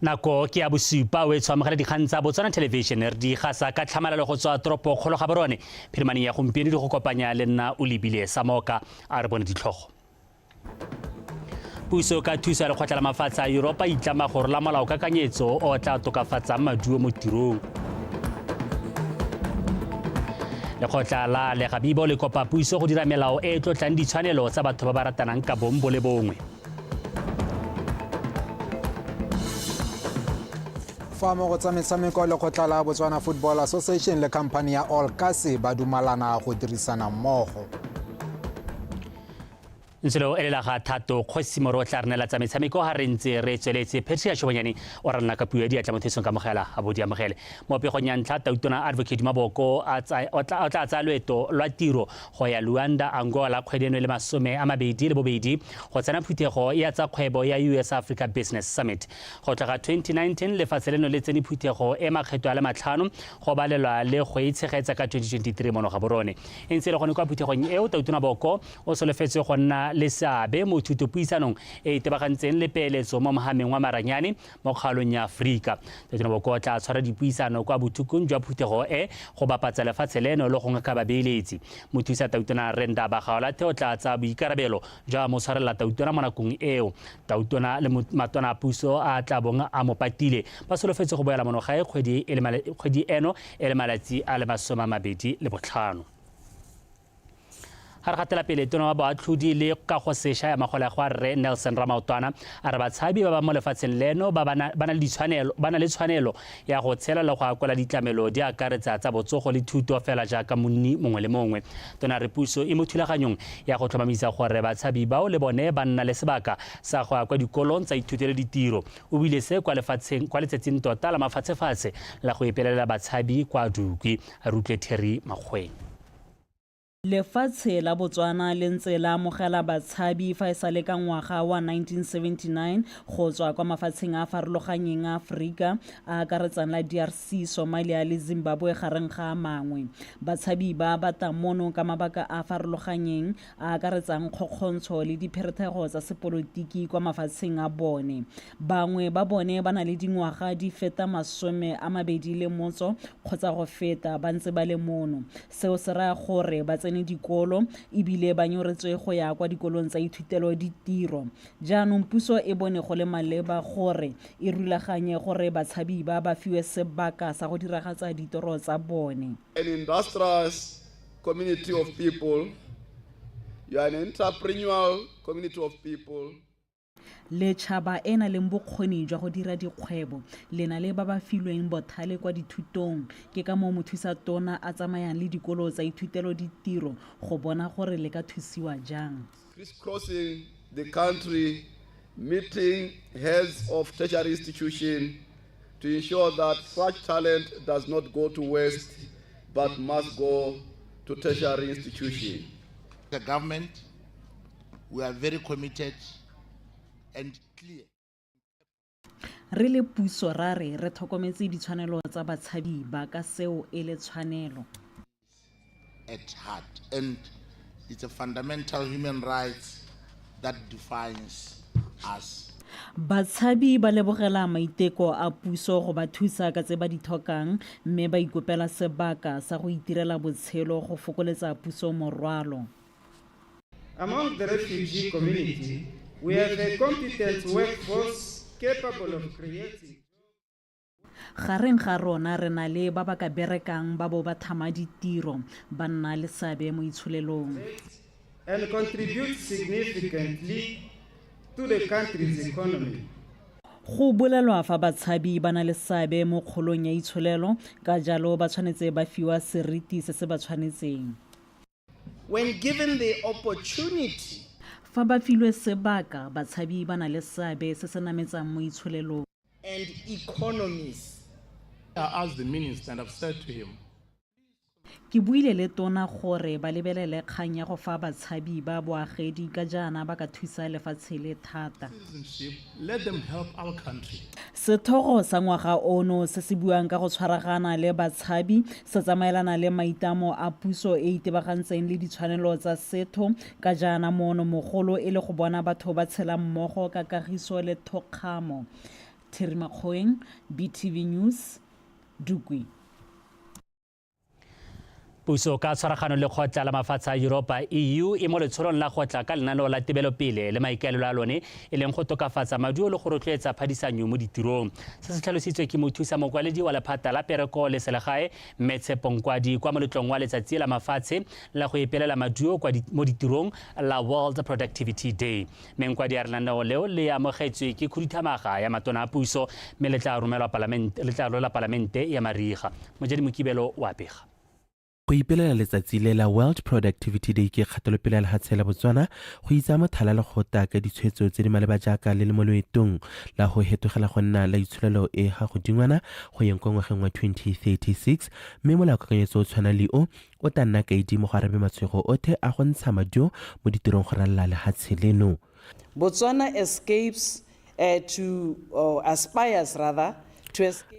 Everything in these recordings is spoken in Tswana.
Nako ke ya bosupa o e tshwamogela dikgang tsa Botswana Television re di gasa ka tlhamalalo go tswa toropo kgolo ga borone phirimane ya gompieno di go kopanya le nna o lebile Samoka a re bone ditlhogo. Puso ka thuso ya lekgotla la mafatshe a Europa itlama go rola molaokakanyetso o tla tokafatsang maduo mo tirong. Lekgotla la Legabibo le kopa puso go dira melao e e tlotlang ditshwanelo tsa batho ba ba ratanang ka bombo le bongwe. Fa mo go tsa metshameko lekgotla la Botswana Football Association le khamphane ya All Kasi ba dumalana go dirisana mmogo. Nselo elela ga thato kgosimoro tla re nela tsa metshameko ga re ntse re tsweletse Patricia Shobanyane o ra nna ka puo ya diatla mo thesong ka mogela a bodi amogele mo pegong ya ntlha Tautona Advocate Maboko o tla tsaya loeto lwa tiro go ya Luanda Angola kgwedi eno le masome a mabedi le bobedi go tsena phuthego ya tsa kgwebo ya US Africa Business Summit go tla ga 2019 lefatshe leno le tsene phuthego e makgetho a le matlhano go balelwa le go itshegetsa ka 2023 mono ga borone e ntse le gone kwa phuthegong eo Tautona Boko o solofetse go nna le seabe mo thutopuisanong e e tebagantseng le peeletso mo mogameng wa maranyane mo kgaolong ya Aforika. Tautona Boko o tla tshwara dipuisano kwa bothukong jwa phuthego e go bapatsa lefatshe leno le go ngaka babeeletsi. Mothusa Tautona Renda Bagaolathe o tla tsaya boikarabelo jwa mo tshwarelela Tautona mo nakong eo. Tautona le matona a puso a tla bong a mo patile ba solofetse go boela mono gae kgwedi eno e le malatsi a le masome a mabedi le botlhano. Ha re gatela pele tona wa boatlhodi le ka go sešwa ya magole go rre Nelson Ramaotwana a re batshabi ba ba mo lefatsheng leno ba na le tshwanelo ya go tshela le go akola ditlamelo di akaretsa tsa botsogo le thuto fela jaaka monni mongwe le mongwe. Tona re puso e mo thulaganyong ya go tlhomamisa gore batshabi bao le bone ba nna le sebaka sa go ya kwa dikolong tsa ithutelo ditiro o bile se kwa letsatsing tota la mafatshefatshe la go epelela batshabi kwa Dukwi a re utlwe Terry Magweng. Lefatshe la Botswana le ntse la amogela batshabi fa e sale ka ngwaga wa 1979 go tswa kwa mafatsheng a farologaneng a Aforika a akaretsang la DRC, Somalia le Zimbabwe gareng ga mangwe. Batshabi ba batamono ka mabaka a farologaneng a akaretsang kgokgontsho le dipherethego tsa sepolotiki kwa mafatsheng a bone. Bangwe ba bone ba na le dingwaga di feta 21 kgotsa go feta ba ntse ba le mono. Seo se raya gore ba tsene dikolo ebile ba nyoretswe go ya kwa dikolong tsa ithutelo ditiro. Jaanong puso e bone go le maleba gore e rulaganye gore batshabi ba fiwe sebaka sa go diragatsa ditoro tsa bone. An industrious community of people, you are an entrepreneurial community of people. Letšhaba e na leng bokgoni jwa go dira dikgwebo le na le ba ba filweng bothale kwa dithutong ke ka mo mothusa tona a tsamayang le dikolo tsa ithutelo ditiro go bona gore le ka thusiwa jang. Crisscrossing the country, meeting heads of tertiary institutions to ensure that such talent does not go to waste but must go to tertiary institutions. The government, we are very committed and clear. Re le puso ra re tlhokometse ditshwanelo tsa batshabi ba ka seo e le tshwanelo. At heart, and it's a fundamental human rights that defines us. Batshabi ba lebogela maiteko a puso go ba thusa ka tse ba di tlhokang mme ba ikopela sebaka sa go itirela botshelo go fokoletsa puso morwalo. Among the refugee community, we have a competent workforce capable of creating. Gareng ga rona re na le ba ba ka berekang ba bo ba thama ditiro ba nna le seabe mo itsholelong. And contribute significantly to the country's economy. Go bolelwa fa batshabi ba na le seabe mo kgolong ya itsholelo ka jalo ba tshwanetse ba fiwa seriti se se ba tshwanetseng. When given the opportunity, fa ba filwe sebaka batshabi ba na le seabe se se nametsang mo itsholelong. And economies. I asked the minister and I've said to him, Ke buile le tona gore ba lebelele kgang ya go fa batshabi ba boagedi ka jaana ba ka thusa lefatshe le thata. let them help our country. Sethogo sa ngwaga ono se se buang ka go tshwaragana le batshabi se tsamaelana le maitamo a puso e itebagantseng le ditshwanelo tsa setho ka jaana mono mogolo e le go bona batho ba tshela mmogo ka kagiso le thokgamo. Terry Makgoeng, BTV News, Dukwi. Puso ka tshwaragano le kgotla la mafatshe a Europa EU e mo letsholong la kgotla ka lenaneo la tebelopele le maikaelelo a lone e leng go tokafatsa maduo le go rotloetsa phadisanyo mo ditirong. Se se tlhalositswe ke mothusa mokwaledi wa lephata la pereko le selegae Metshepo Nkwadi kwa moletlong wa letsatsi la mafatshe la go epelela maduo mo ditirong la World Productivity Day. Nkwadi a re lenaneo leo le amogetswe ke khuduthamaga ya matona a puso mme le tla romelwa palamente ya mariga. Mojadi Mokibelo wa pega. Go ipelela letsatsi le la World Productivity Day ke kgatelopele ya lefatshe la Botswana go itsa mothala le go ta ka ditshwetso tse di maleba jaaka le mo loetong la go hetogela go nna la itsholelo e ga go dingwana go yeng kwa ngwageng wa 2036 mme molaokakanyetso o tshwana le o ta nna kaedi mo go arabe matshwego othe a go ntsha maduo mo ditirong go ralala lefatshe leno. Botswana aspires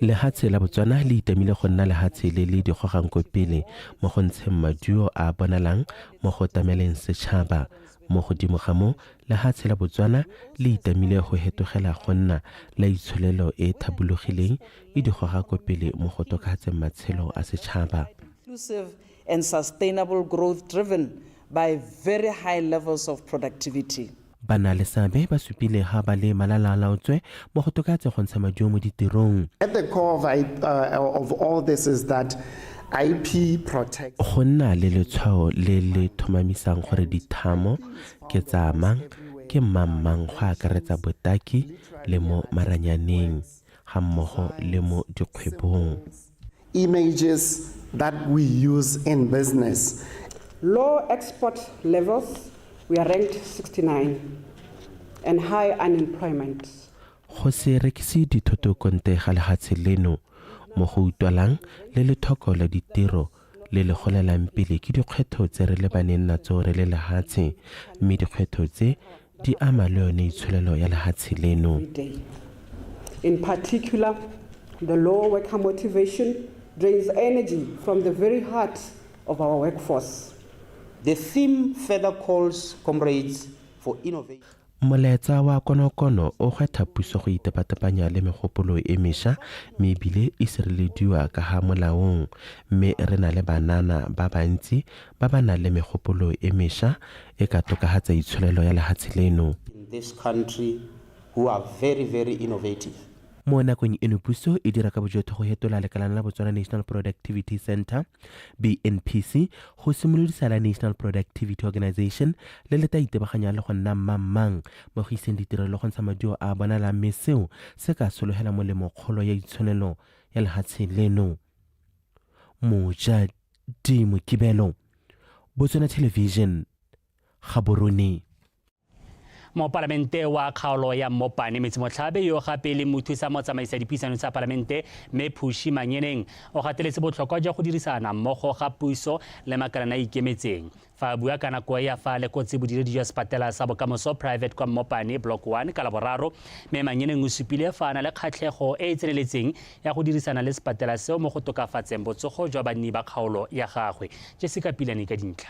lefatshe la Botswana le itamile go nna lefatshe le le digogang ko pele mo go ntsheng maduo a bonalang mo go tameleng setšhaba. Mo godimo ga mo lefatshe la Botswana le itamile go hetogela go nna la itsholelo e thabologileng e digoga ko pele mo go tokafatseng matshelo a setšhaba. Inclusive and sustainable growth driven by very high levels of productivity. Bana le sabe ba supile ha ba le malalalaotswe mo go tokatse go ntsha maduo mo ditirong. At the core of all this is that IP protects. Go nna le letshwao le le thomamisang gore dithamo ke tsa mang ke mang go akaretsa botaki le mo maranyaneng ga mmogo le mo dikgwebong. Images that we use in business. Low export levels. We are ranked 69 and high unemployment. Go se rekisi dithoto konte ga lefatshe leno mo go utwalang le lethoko la ditiro le le golelang pele ke dikgwetho tse re lebaneng natso re le lefatshe mme dikgwetho tse di ama le yone itsholelo ya lefatshe leno. In particular, the low worker motivation drains energy from the very heart of our workforce. The theme further calls comrades for innovation. Moletsa wa konokono o gwetha puso go itepatepanya le megopolo e mesha mme ebile e sirelediwa ka ha molaong mme re na le banana ba bantsi ba ba nang le megopolo e mesha e ka tokafatsa itsholelo ya lefatshe leno. In this country who are very, very innovative. Mo nakong eno puso e dira ka bojotho go hetola lekalana la Botswana National Productivity Center BNPC go simolodisa la National Productivity Organization le le ta itebaganya le go nna mang mo go iseng ditirelo go ntsha maduo a bonala mme seo se ka sologela molemo kgolo ya itshwanelo ya lefatshe leno. Mojadi Mokibelo, Botswana Television, Gaborone. Mo palamente wa kgaolo ya Mopane Metsimotlabe yo gape le mothusa mo tsamaisa dipuisano tsa palamente mme Phushi Manyeneng o gateletse botlhokwa jwa go dirisana mmogo ga puso le makalana a ikemetseng. Fa bua ka nako ya fa le kotsi bodiredi jwa sepatela sa bokamoso private kwa Mopane Block 1 ka Laboraro mme Manyeneng o supile fa na le kgatlhego e e tseneletseng ya go dirisana le sepatela seo mo go tokafatseng botsogo jwa banni ba kgaolo ya gagwe. Jessica Pilani ka dintlha.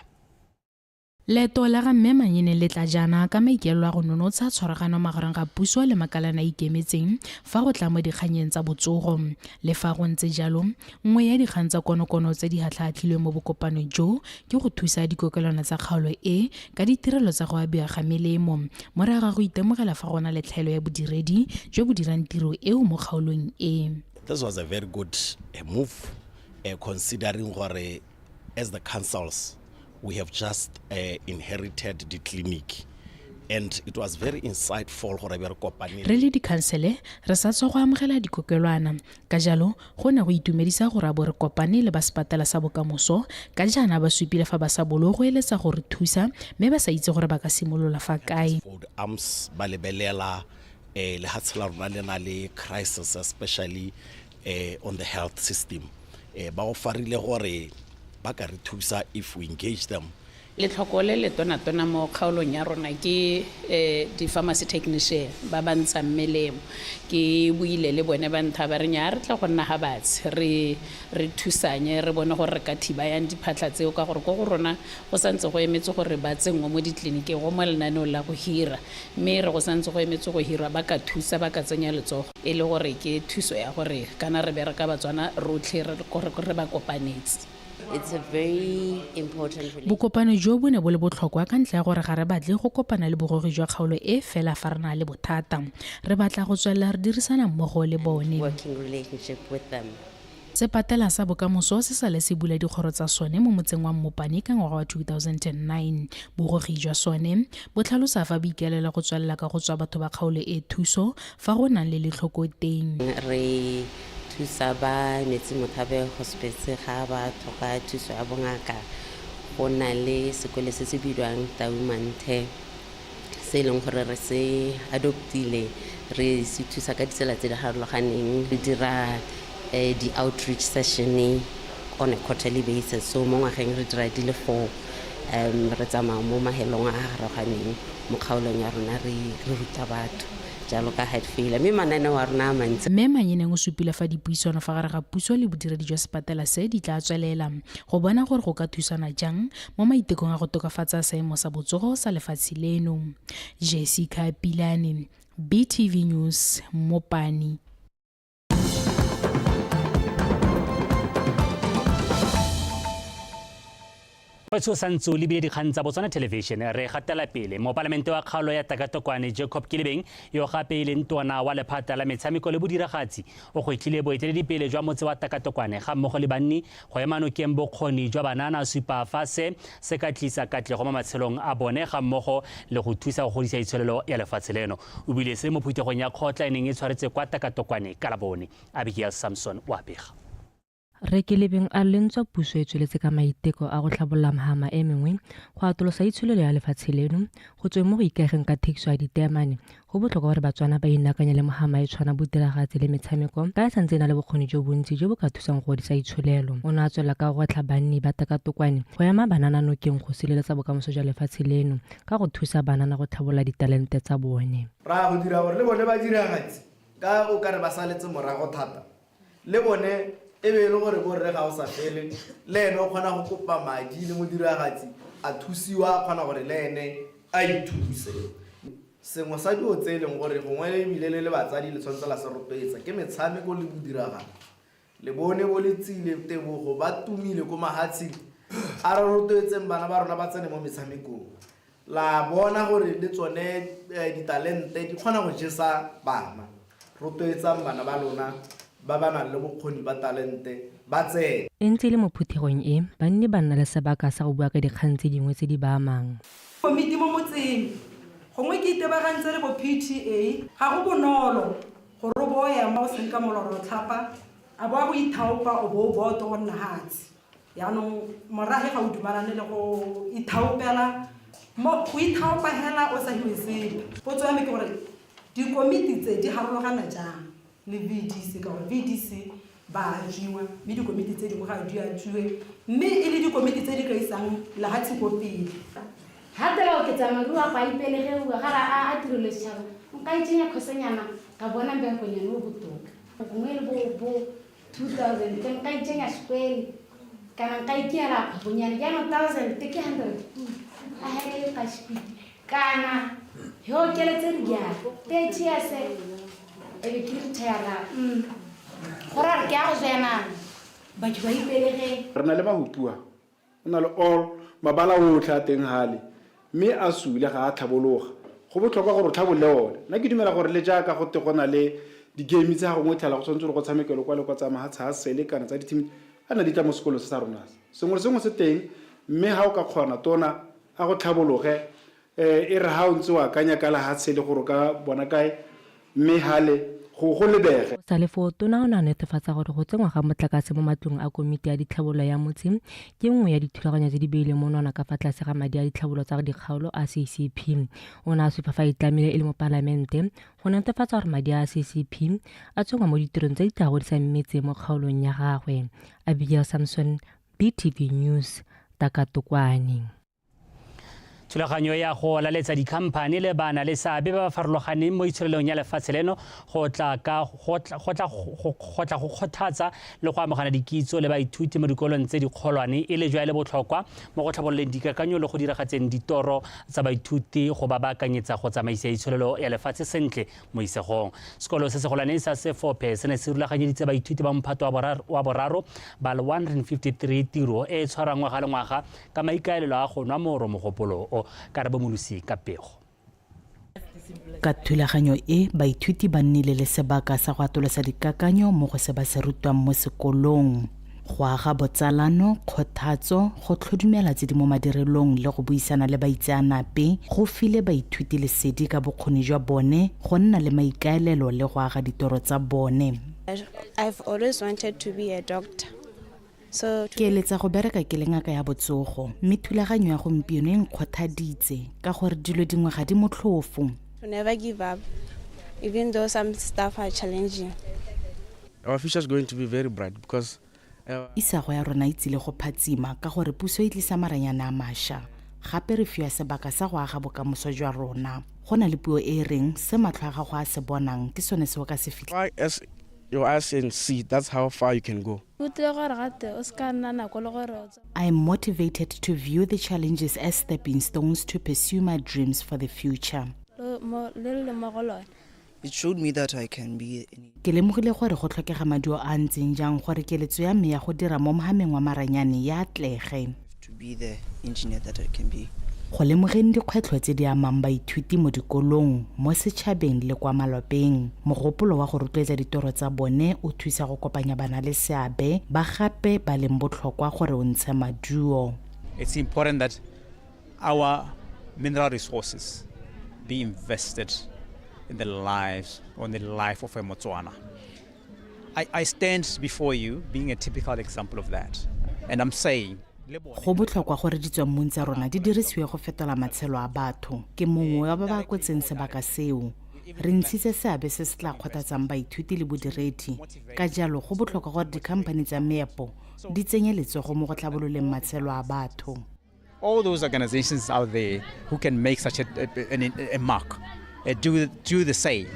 Leto la ga mme Manyeneng le tla jana ka maikelo a go nonotsha tshwaragano magareng ga puso le makalana ikemetseng fa go tla mo dikganyeng tsa botsogo. Le fa go ntse jalo, nngwe ya dikgang tsa konokono tse di hatlhatlhilwe mo bokopanong jo ke go thusa dikokelwana tsa kgaolo e ka ditirelo tsa go abega ga melemo morago ga go itemogela fa gona le tlhaelo ya bodiredi jo bo dirang tiro eo mo kgaolong e. This was a very good move considering gore as the councils we have just inherited the clinic and it was very insightful gore be re kopane re le dikhansele re sa tswa go amogela dikokelwana ka jalo go ne go itumedisa gore bo re kopane le ba sepatela sa bokamoso ka jana ba supile fa ba sa bolo go eletsa gore thusa mme ba sa itse gore ba ka simolola fa kae. Arms ba lebelela le hatsela rona le na le crisis especially on the health system ba ofarile gore ba ka re thusa if we engage them Letlhoko le le tona mo kgaolong ya rona ke di-pharmacy technician ba ba ntshang melemo. Ke buile le bone ba ntha ba re nya re tla go nna ga batsi re thusanye re bone gore re ka thiba yang diphatlha tseo ka gore go rona go santse go emetse gore ba tsengwe mo ditleliniking go mo lenaneo la go hira mme re go santse go emetse go hira ba ka thusa ba ka tsenya letsogo e le gore ke thuso ya gore kana re bereka batswana rotlhe re ba kopanetse. It's a very important relationship. Bokopano jo bo ne bo le botlhokwa ka ntlha ya gore ga re batle go kopana le borori jwa kgaolo e fela fa re na le bothata. Re batla go tswelela re dirisana mmogo le bone. Working relationship with them. Sepatela sa bokamoso se sale se bula dikgoro tsa sone mo motseng wa Mopani ka ngwaga wa 2009. Borori jwa sone bo tlhalosa fa bo ikelela go tswelela ka go tswa batho ba kgaolo e thuso fa go nang le letlhoko teng. Re thusa ba Metsi Mothabe hospice ga ba tlhoka thuso ya bongaka. Go na le sekole se se bidwang Taumanthe se leng gore re se adoptile re se thusa ka ditsela tse di harologaneng re dira di-outreach session on a quarterly basis. So mo ngwageng re dira di le 4 re tsamaya mo mahelong a harologaneng mo kgaolong ya rona re ruta batho jalo ka heart failure mme mananeo wa rona a mantsi. Mme Manyeneng o supile fa dipuisano fa gare ga puso le bodiredi jwa sepatela se di tla tswelela go bona gore go ka thusana jang mo maitekong a go tokafatsa seemo sa botsogo sa lefatshe leno. Jessica Pilane, BTV News, Mopani. Batho santse o lebile dikgang tsa Botswana Television re gatela pele mo palamente wa kgaolo ya Takatokwane Jacob Kilibeng yo gape e leng tona wa lephata la metshameko le bodiragatsi o go itlhile boeteledipele jwa motse wa Takatokwane ga mmogo le banni go ema nokeng bokgoni jwa banana supa fa se ka tlisa katlego mo matshelong a bone ga mmogo le go thusa go godisa itsholelo ya lefatshe leno o bile se mo phuthegong ya kgotla e tshwaretse kwa Takatokwane ka labone. Abigail Samson wa pega Re Kilibeng a lentswa puso e tsweletse ka maiteko a go tlhabolola mahama e mengwe go atolosa itsholelo ya lefatshe leno go tswe mo go ikaegeng ka thekiso ya diteamane go botlhokwa gore batswana ba inakanya le mahama e tshwana bodiragatsi le metshameko ka santse e na le bokgoni jo bontsi jo bo ka thusang go godisa itsholelo. O ne a tswela ka go tlha banni ba Takatokwane go ema banana nokeng go sireletsa bokamoso jwa lefatshe leno ka go thusa banana go tlhabolola ditalente tsa bone. Ra go dira gore le bone ba diragatsi ka o ka re ba saletse morago thata le bone e be le gore borre ga o sa fele le ene o kgona go kopa madi le modiragatsi a thusiwa kgona gore le ene a ithuse sengwe sa dio tse leng gore gongwe le bile le batsadi le tshwanetse la se rotloetsa ke metshameko le bodiragatsi le bone bo le tsile tebogo ba tumile ko mahatsi a re rotloetseng bana ba rona ba tsene mo metshamekong la bona gore le tsone ditalente di kgona go jesa bana rotloetsang bana ba lona ba bana le bokgoni ba talente ba tsene. E ntse le mo phuthegong e banni ba nna le sebaka sa go bua ka dikgang tse dingwe tse di ba amang. Komiti mo motseng gongwe ke itebagantse le go PTA ga go bonolo gore bo ya mo seng ka moloro tlhapa a bo go ithaopa o bo boto go nna hatsi yaanong morage ga o dumalane le go ithaopela mo go ithaopa hela o sa hiwe sepe potso ya me ke gore dikomiti tse di harologana jang le VDC ka gore VDC ba jiwa mme dikomiti tse dingwe ga di a jiwe mme e le dikomiti tse di ka isang lehatsi ko pele hata la o ke tsamagwa pa ipelege o ga a tirelo setšhaba nka itsenya khosenyana ka bona mbengonyane o botoka gongwe le bo 2000 ke nka itsenya sekwele kana nka ikela kgonyane jaanong 1000 ke 100 a hele ka speed kana yo keletse dialo 30 years e ke ritera gora re ke a go tsena ba ke ba ipelege re na le mahupua o na le all mabala otlhe a teng hale mme a sule ga a tlhabologa go botlhokwa gore o tlhabole one nna ke dumela gore le jaaka go te gona le di-game tsa gongwe tlhala go tshwanetse go tshamekelo kwa le kwa tsa mahatsha a sele kana tsa di-team a na di tla mo sekolo se sa rona sengwe le sengwe se teng mme ga o ka kgona tona a go tlhabologe e re ga o ntse o akanya ka lehatshe le gore ka bona kae mme hale go lebege sa le fo tona o na netefatsa gore go tsengwa ga motlakase mo matlong a komiti ya ditlhabolo ya motse ke nngwe ya dithulaganyo tse di beile mo nona ka fa tlase ga madi a ditlhabolo tsa dikgaolo a CCP o na a supa fa itlamile e le mo palamente go netefatsa gore madi a CCP a tsengwa mo ditirong tse di tla godisang metse mo kgaolong ya gagwe. Abigail Samson, BTV News, Takatokwane. thulaganyo ya go laletsa dikhamphane le bana le seabe ba ba farologaneng mo itsholelong ya lefatshe leno go tla go kgothatsa le go amogana dikitso le baithuti mo dikolong tse dikgolwane e le jwa le botlhokwa mo go tlhabololeng dikakanyo le go diragatseng ditoro tsa baithuti go ba baakanyetsa go tsamaisa itsholelo ya lefatshe sentle mo isegong. Sekolo se segolwane sa Sefophe se ne se rulaganyeditse baithuti ba Mophato wa boraro ba le 153 tiro e tshwarang ngwaga le ngwaga ka maikaelelo a go nwa moro mogopolo Karabo Molusi ka pego. Ka thulaganyo e baithuti ba nnile le sebaka sa go atolosa dikakanyo mo go se ba se rutwang mo sekolong, go aga botsalano, kgothatso, go tlhodumela tse di mo madirelong le go buisana le baitseanape go file baithuti lesedi ka bokgoni jwa bone go nna le maikaelelo le go aga ditoro tsa bone. I've always wanted to be a doctor. So ke eletsa go bereka ke lengaka ya botsogo mme thulaganyo ya gompieno e nkgothaditse ka gore dilo dingwe ga di motlhofo. To never give up, even though some stuff are challenging. Our future is going to be very bright because isago ya rona itsile go phatsima ka gore puso e tlisa maranyana a mašwa gape re fiwa sebaka sa go aga bokamoso jwa rona. Go na le puo e reng se matlho a gago a se bonang ke sone se o ka se fitlha. As your eyes and see, that's how far you can go. I am motivated to view the challenges as stepping stones to pursue my dreams for the future. It showed me that I can be. Ke lemogile gore go tlhokega maduo a ntseng jang gore keletso ya me ya go dira mo mohameng wa maranyane ya atlege. To be the engineer that I can be. Go lemogeng dikgwetlho tse di amang baithuti mo dikolong mo setšhabeng le kwa malapeng, mogopolo wa go rotloetsa ditoro tsa bone o thusa go kopanya bana le seabe ba gape ba leng botlhokwa gore o ntshe maduo. It's important that our mineral resources be invested in the life of a Motswana. I stand before you being a typical example of that, and I'm saying go botlhokwa gore ditswammung tsa rona di dirisiwe go fetola matshelo a batho. Ke mongwe wa ba ba kotseng sebaka seo. Re ntshitse seabe se se tla kgothatsang baithuti le bodiredi. Ka jalo go botlhokwa gore dikhamphane tsa meepo di tsenye letsogo mo go tlhabololeng matshelo a batho. All those organizations out there who can make such a mark do the same.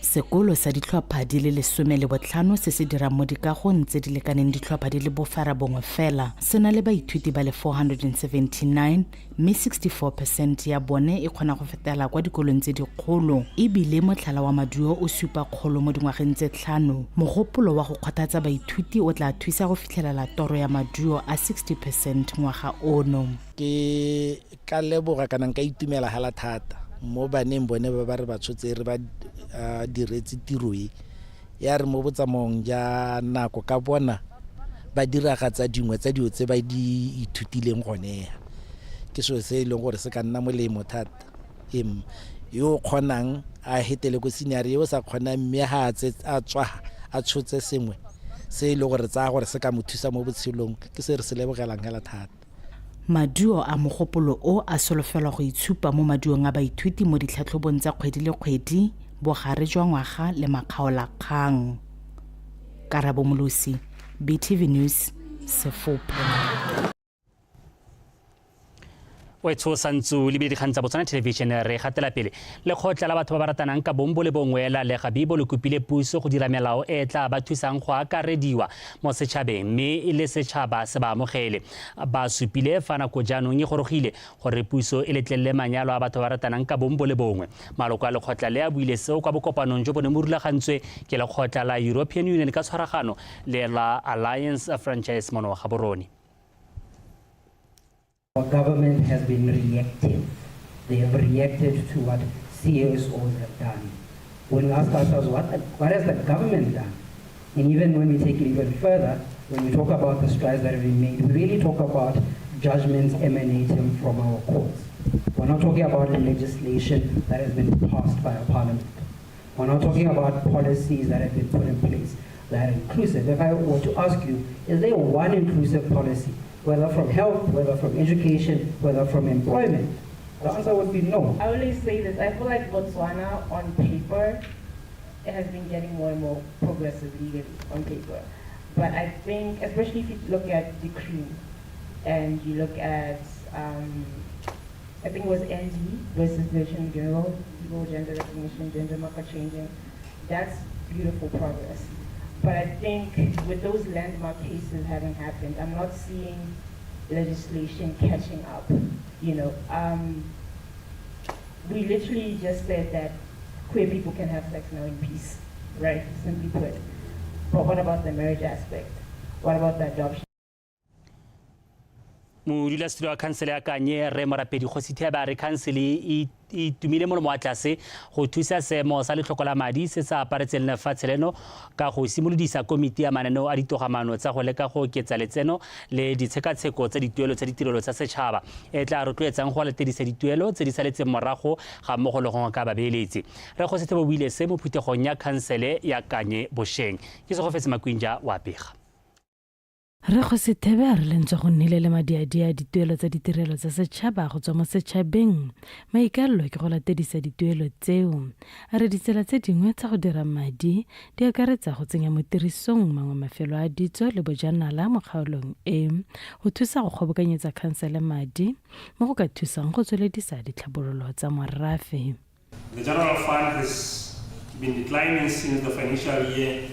Sekolo sa ditlhopha di le 15 se se dirang mo dikagong tse di lekaneng ditlhopha di le bofara bongwe fela se na le baithuti ba le 479 mme 64% ya bone e kgona go fetela kwa dikolong tse dikgolo ebile motlhala wa maduo o supa kgolo mo dingwageng tse 5. Mogopolo wa go kgothatsa baithuti o tla thusa go fitlhelela toro ya maduo a 60% ngwaga ono. Ke ka leboga kana nka itumela hala thata mo baneng bone ba re ba tshotse re ba diretse tiro e ya re mo botsamong ja nako ka bona ba diragatsa dingwe tsa dio tse ba di ithutileng gone ke so se ile gore se ka nna molemo thata yo khonang a hetele go senior yo sa khona mme ha a tswa a tshotse sengwe se ile gore tsa gore se ka mothusa mo botshelong ke se re se lebogelang hela thata. Maduo a mogopolo o a solofelwa go itshupa mo maduong a baithuti mo ditlhatlhobong tsa kgwedi le kgwedi bogare jwa ngwaga le makgaolakgang. Karabo Molusi, BTV News, Sefophe. o tshosantsu le bidikgang tsa Botswana Television re gatela pele le khotla la batho ba ratanang ka bombo le bongwe la lega bibo le kopile puso go dira melao e tla ba thusang go akarediwa mo setšhabeng mme e le setšhaba se ba amogele ba supile fana ko jaanong e gorogile gore puso e letlelle manyalo a batho ba ratanang ka bombo le bongwe. Maloko a lekgotla le a buile seo kwa bokopanong jo bone mo rulagantswe ke lekgotla la European Union ka tshwaragano le la Alliance Franchise Mono ga Boroni. Our government has been reactive. They have reacted to what CSOs have done. When we ask ourselves, what has the government done? And even when we take it even further, when we talk about the strides that have been made, we really talk about judgments emanating from our courts. We're not talking about legislation that has been passed by a parliament. We're not talking about policies that have been put in place that are inclusive. If I were to ask you, is there one inclusive policy, whether from health, whether from education, whether from employment? The answer would be no. I always say this, I feel like Botswana on paper, it has been getting more and more progressive legally on paper. But I think, especially if you look at decree and you look at I think it was Angie versus Virgin Girl, gender recognition, gender marker changing. That's beautiful progress. But I think with those landmark cases having happened, I'm not seeing legislation catching up. You know, we literally just said that queer people can have sex now in peace, right? Simply put. But what about the marriage aspect? What about the adoption? modulasetulo wa khansele ya Kanye re morapedi Kgosithe ba re khansele e tumile mo wa tlase go thusa seemo sa letlhoko la madi se sa aparetseng lefatshe leno ka go simolodisa komiti ya mananeo a ditogamano tsa go leka go oketsa letseno le ditshekatsheko tsa dituelo tsa ditirelo tsa setšhaba e tla rotloetsang go latedisa dituelo tse di saletseng morago ga mmogo le go ka babeeletsi re Kgosithe bo buile se mo phuthegong ya khansele ya Kanye Bosheng ke se go fetse Makwinja wa pega re Kgosithe a re lentswe go nnile le madiadi a dituelo tsa ditirelo tsa setšhaba go tswa mo setšhabeng maikarolo ke go latedisa dituelo tseo a re ditsela tse dingwe tsa go dira madi di akaretsa go tsenya mo tirisong mangwe mafelo a ditso le bojanala mo kgaolong e go thusa go kgobokanyetsa khansele madi mo go ka thusang go tsweledisa ditlhabololo tsa morafe. The general fund has been declining since the financial year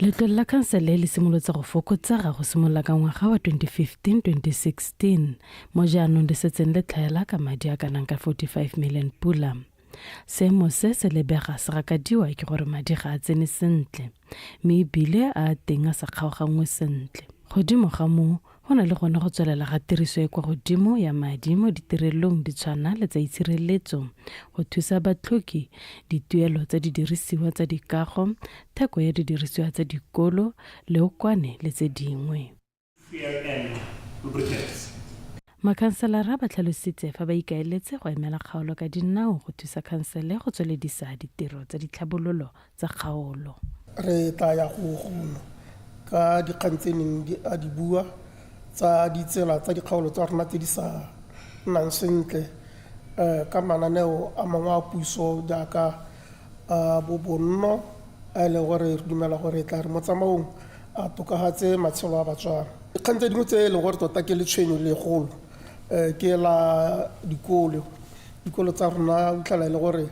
Letlole la khansele le simolotse go fokotsega go simolola ka ngwaga wa 2015-2016 mo jaanong le setseng le tlhaela ka madi a kanang ka 45 million pula. Seemo se se lebega se gakadiwa ke gore madi ga a tsene sentle mme ebile a teng a sa kgaoganngwe sentle. Godimo ga moo go na le gone go tswelela ga tiriso e kwa godimo ya madi mo ditirelong di tshwana le tsa itshireletso go thusa batlhoki dituelo tsa didirisiwa tsa dikago theko ya didirisiwa tsa dikolo leokwane le tse dingwe. Makhanselara ba tlhalositse fa ba ikaeletse go emela kgaolo ka dinao go thusa khansele go tsweledisa ditiro tsa ditlhabololo tsa kgaolo. Re tla ya go gono ka dikgang tse neng a di bua tsa ditsela tsa dikgaolo tsa rona tse di sa nnang sentle ka mananeo a mangwe a puso jaaka bo bonno a le gore re dumela gore tla re mo tsamaong a tokagatse matshelo a batswana. Dikgang tse dingwe tse e leng gore tota ke le tshwenyo le golo ke la dikolo tsa rona o tlhala le gore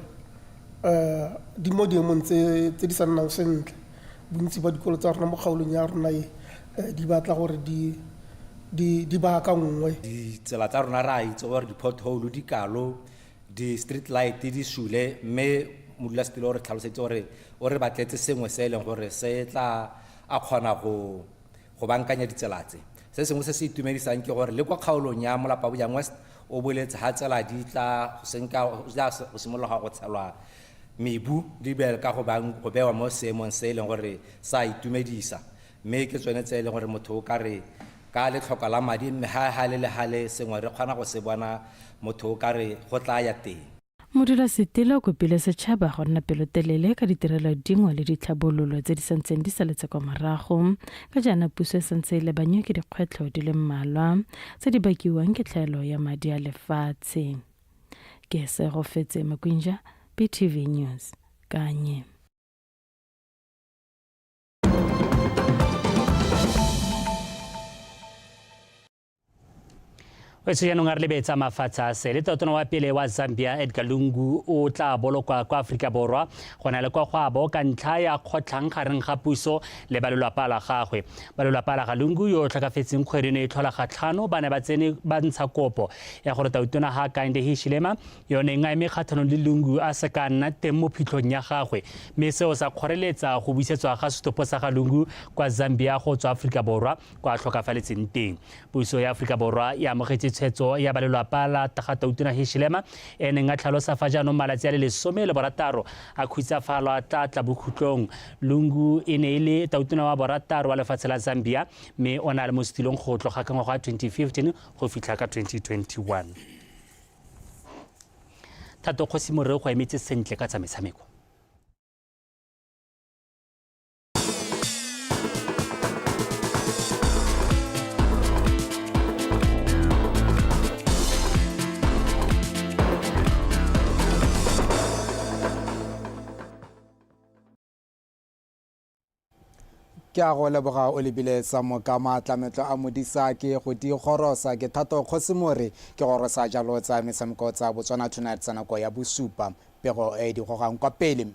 di mo diemong tse di sa nnang sentle. Bontsi ba dikolo tsa rona mo kgaolong ya rona di batla gore di ba ka nngwe. Ditsela tsa rona ra itse gore di-pothole di kalo di-street light di sule mme modulasetulo o re tlhalosetse gore o re batletse sengwe se e leng gore se tla a kgona go bankanya ditsela tse. Se sengwe se se itumedisang ke gore le kwa kgaolong ya Molapa Bojang West o boletse ha tsela di tla go simologa go tshelwa mebu di bel ka go bewa mo seemong se e leng gore sa itumedisa mme ke tsone tse e leng gore motho o ka re ka le tlhoka la madi mme ha le hale sengwe re kgona go se bona motho o ka re go tla ya teng. Modulasetulo o kopile setšhaba go nna pelotelele ka ditirelo dingwe le ditlhabololo tse di santseng di saletse kwa morago ka jaana puso e santse e lebanywe ke dikgwetlho di le mmalwa tse di bakiwang ke tlhaelo ya madi a lefatshe. Ke se go fetse Makwinja, PTV News, Kanye. Wetso ya nonga re lebetsa mafatsha se le totona wa pele wa Zambia Edgar Lungu o tla bolokwa kwa Afrika Borwa gona le kwa go ka ntlha ya kgotlang gareng ga puso le balelapa la gagwe. Balelapa la ga Lungu yo tlhakafetseng kgwedi ne tlhola ga tlhano bana ba tsene ba ntsha kopo ya gore tautona ha Hakainde Hichilema yone nga eme kgatlhanong le Lungu a se ka nna teng mo phitlhong ya gagwe mme seo sa kgoreletsa go buisetswa ga setopo sa ga Lungu kwa Zambia go tswa Afrika Borwa kwa tlhokafaletseng teng. Puso ya Afrika Borwa ya amogetse tshwetso ya balelapa la tautona Hichilema e neng a tlhalosa fa jaanong malatsi a le 16 a khutsafalwa tla bokhutlong. Lungu e ne e le tautona wa borataro wa lefatshe la Zambia mme o na le mo setilong go tloga ka ngwaga wa 2015 go fitlha ka 2021. Thato Kgosi Morero go emetse sentle ka tsa metshameko. ke a go leboga o lebile sa mokama tlametlo a modisa ke go di gorosa ke Thato Kgosimore ke gorosa jalo tsa metshameko tsa Botswana Tonight tsa nako ya bosupa pego e di gogang kwa pele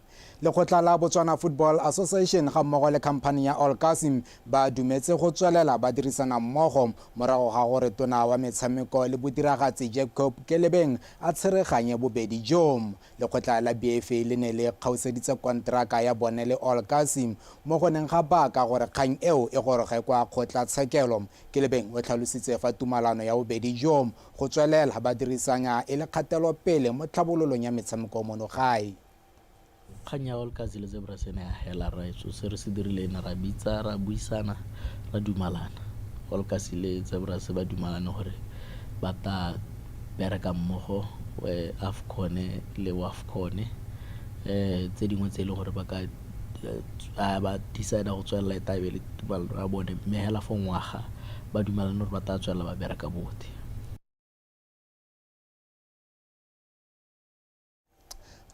lekgotla la Botswana Football Association ga mmogo le company ya All Kasim ba dumetse go tswelela ba dirisana mmogo morago ga gore tona wa metshameko le bodiragatsi Jacob Kelebeng a tshereganye bobedi jom lekgotla la BFA le ne le kgauseditse kontraka ya bone le All Kasim mo go neng ga baka gore kgang eo e goroge kwa kgotla tshekelo Kelebeng o tlhalositse fa tumalano ya bobedi jom go tswelela ba dirisanya e le kgatelo pele mo tlhabololong ya metshameko mono gae kganya All Kasim le Zebra se ne a hela raitso se re se dirile na ra bitsa ra buisana ra dumalana All Kasim le Zebra se ba dumalane gore ba ta bereka mmogo AFCON le WAFCON tse dingwe tse le gore ba ka ba decide go tswela etabe le tumalano ra bone mme hela fo ngwaga ba dumalane gore ba ta tswela ba bereka bote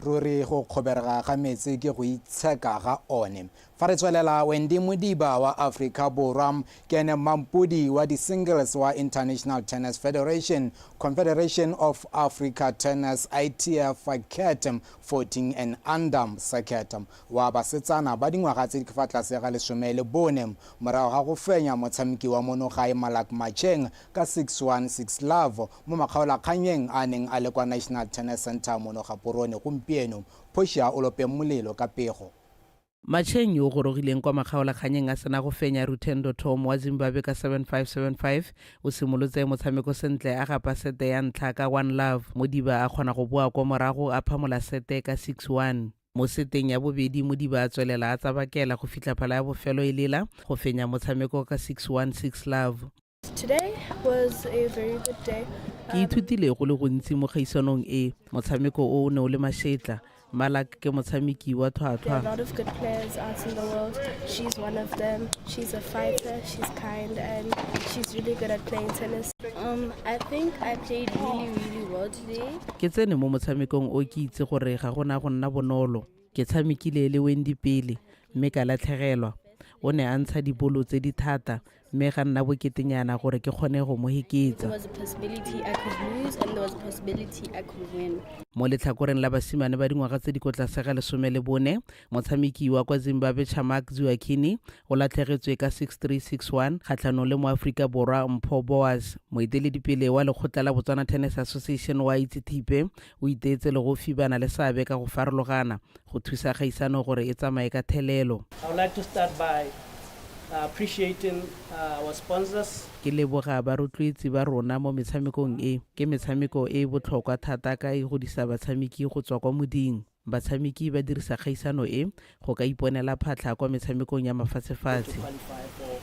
ruri go kgoberega ga metsi ke go itsheka ga one fa re tswelela Wendy Modiba wa Africa Borwa ke ene mampudi wa di-singles wa International Tennis Federation Confederation of Africa Tennis ITF CAT 14 and under circuit wa basetsana ba dingwaga tse di fa tlase ga 14 morago ga go fenya motshameki wa monogae Malak Macheng ka 6-1 6-love mo makgaolakganyeng a neng a le kwa National Tennis Center monoga Porone gompieno Phosha o lope molelo ka pego Macheng yo gorogileng kwa makgaolakganyeng a sena go fenya Rutendo Tom wa Zimbabwe ka 7-5 o simolotse motshameko sentle a gapa sete ya ntlha ka 1-love Modiba a kgona go boa kwa morago a phamola sete ka 6-1 mo seteng ya bobedi Modiba a tswelela a tsabakela go fitlha phala ya bofelo e lela go fenya motshameko ka 6-1 6-love Today was a very good day. Ke ithutile go le gontsi mo gaisanong e motshameko o ne o le mašetla Malak ke motshameki wa There are a thwathwa lot of good players out in the world. She's one of them. She's a fighter, she's kind, and she's really good at playing tennis. I think I played really well today. ke tsene mo motshamekong o ke itse gore ga gona go nna bonolo ke tshamekile le Wendy pele mme ka latlhegelwa o ne a ntsha dibolo tse di thata mme ga nna boketenyana gore ke kgone go mo There heketsa was a possibility I could lose, and there was a possibility I could win. mo letlhakoreng la basimane ba dingwaga tse di ko tlase ga 14 motshameki wa kwa Zimbabwe Chamak Zuakini o latlhegetswe ka 6-3 6-1 kgatlhanong le mo Afrika Borwa Mpho Boas moeteledipele wa lekgotla la Botswana Tennis Association wa Itsithipe o iteetse le go fibana le seabe ka go farologana go thusa gaisano gore e tsamaye ka thelelo I would like to start by appreciating our sponsors. ke leboga ba rotloetsi ba rona mo metshamekong e ke metshameko e botlhokwa thata ka e godisa batshameki go tswa kwa moding batshameki ba dirisa kgaisano e go ka iponela phatlha kwa metshamekong ya mafatshefatshe Qualify for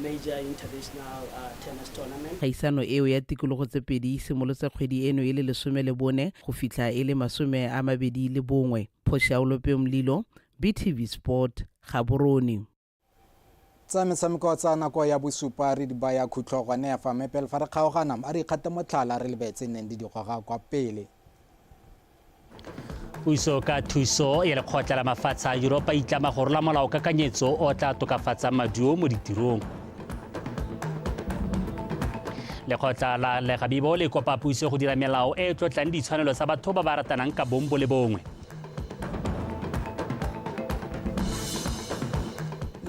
major international tennis tournament. kgaisano eo ya tikologo tse pedi simolotse kgwedi eno e le 14 go fitlha e le 21 Phosha o lope molilo BTV Sport Gaborone tsa metshameko tsa nako ya bosupa re di baya khutlhogwane ya fa mepel fa re kgaogana a re ikgate motlhala re lebetse neng di digoga kwa pele puso ka thuso ya lekgotla la mafatshe a Europa itlama go rola molao kakanyetso o tla tokafatsa maduo mo ditirong lekgotla la Legabibo le kopa puso go dira melao e tlotlang ditshwanelo tsa batho ba ba ratanang ka bombo le bongwe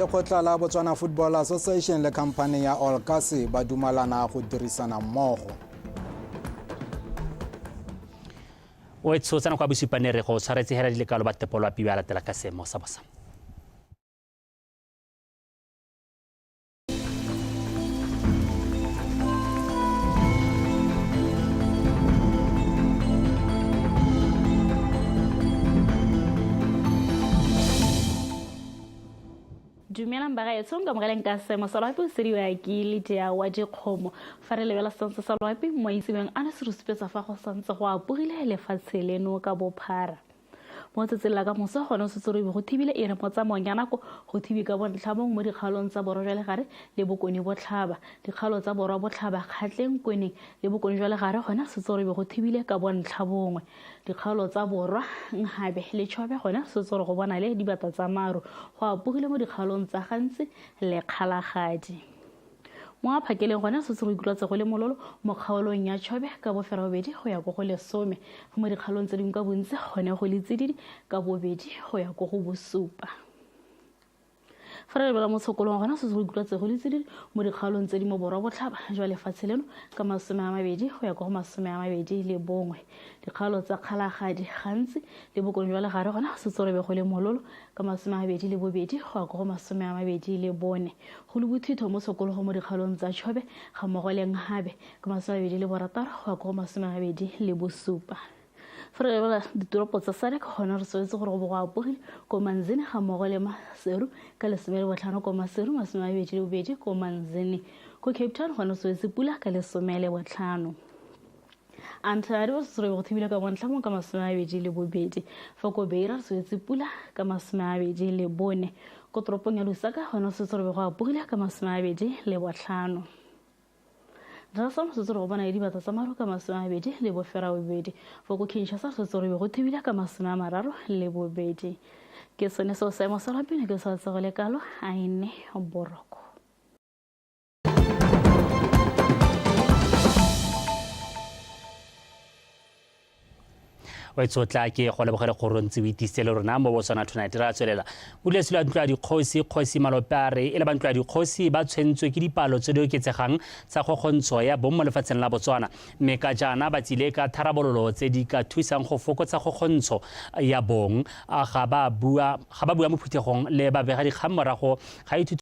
lekgotla la Botswana Football Association le company ya All Kasim ba dumalana go dirisana mmogo o etshotsana kwa bosupane re go tshwaretse hela dilekalo ba tepolo a piwa latela ka semo sa bosa Dumelang bagaetsho ka mogaleng ka semo sa loapi o sediwa ke Lydia wa Dikgomo fa re lebela setso sa loapi mo itsebeng a ne se re supetsa fa go santse go apogile lefatshe leno ka bophara mo tsetselela ka moso gone se tsore go thibile e re mo tsamayong ya nako go thibi ka bontlhabong mo dikgaolong tsa borwa jwa legare le bokoni botlhaba dikgaolo tsa borwa botlhaba kgatleng kweneng le bokoni jwa legare gone se tsore go thibile ka bontlhabongwe dikgaolo tsa borwa Nghabe le Chobe gone se tsore go bona le dibata tsa maru go apogile mo dikgaolong tsa gantsi le Kgalagadi mo a phakeleng gona se tsore ikutlwa go le mololo mo kgaolong ya Chobe ka bofera bobedi go ya go 10 mo dikgaolong tse dingwe ka bontsi gone go le tsididi ka bobedi go ya go 7 fa re bala mo tshokolong gona se tsore ikutlwa go le tsididi mo dikgaolong tse di mo borwa botlhaba jwa lefatshe leno ka 20 go ya go 21 dikgaolo tsa Kgalagadi gantsi le bokoni jwa legare gona se tsore go le mololo ka 22 go ya go 24 go le bothitho mo tshokolong mo dikgaolong tsa Chobe ga mmogo le Nghabe ka 26 go ya go 27 fa re bala ditoropo tsa Sadek gona re swetse gore go bo go apogile ko Manzini ga mmogo le Maseru ka 15 ko Maseru 22 ko Manzini ko Cape Town gona swetse pula ka 15 Antari o se go thibile ka bontlha mo ka 22 fa ko Beira swetse pula ka 24 ko toropong ya Lusaka gona se tsore go apogile ka 25 Rasam se tsore go bona dibata tsa maru ka 22 le bofera bobedi fa ko Kinshasa se tsore go thibile ka 32 ke sone so se mo sala pele ke sa tsego le kalo a ine boroko wa tsotla ke go lebogela go rontse o itisele rona mo Botswana Tonight ra tswelela bulesilo a ntlo a dikgosi malopare e le bantlo a dikgosi ba tshwentswe ke dipalo tse di oketsegang tsa gogontsho ya bommo lefatsheng la Botswana mme ka jana ba tsile ka tharabololo tse di ka thusang go fokotsa gogontsho ya bong ga ba bua mo phuthegong le babega dikgang morago ga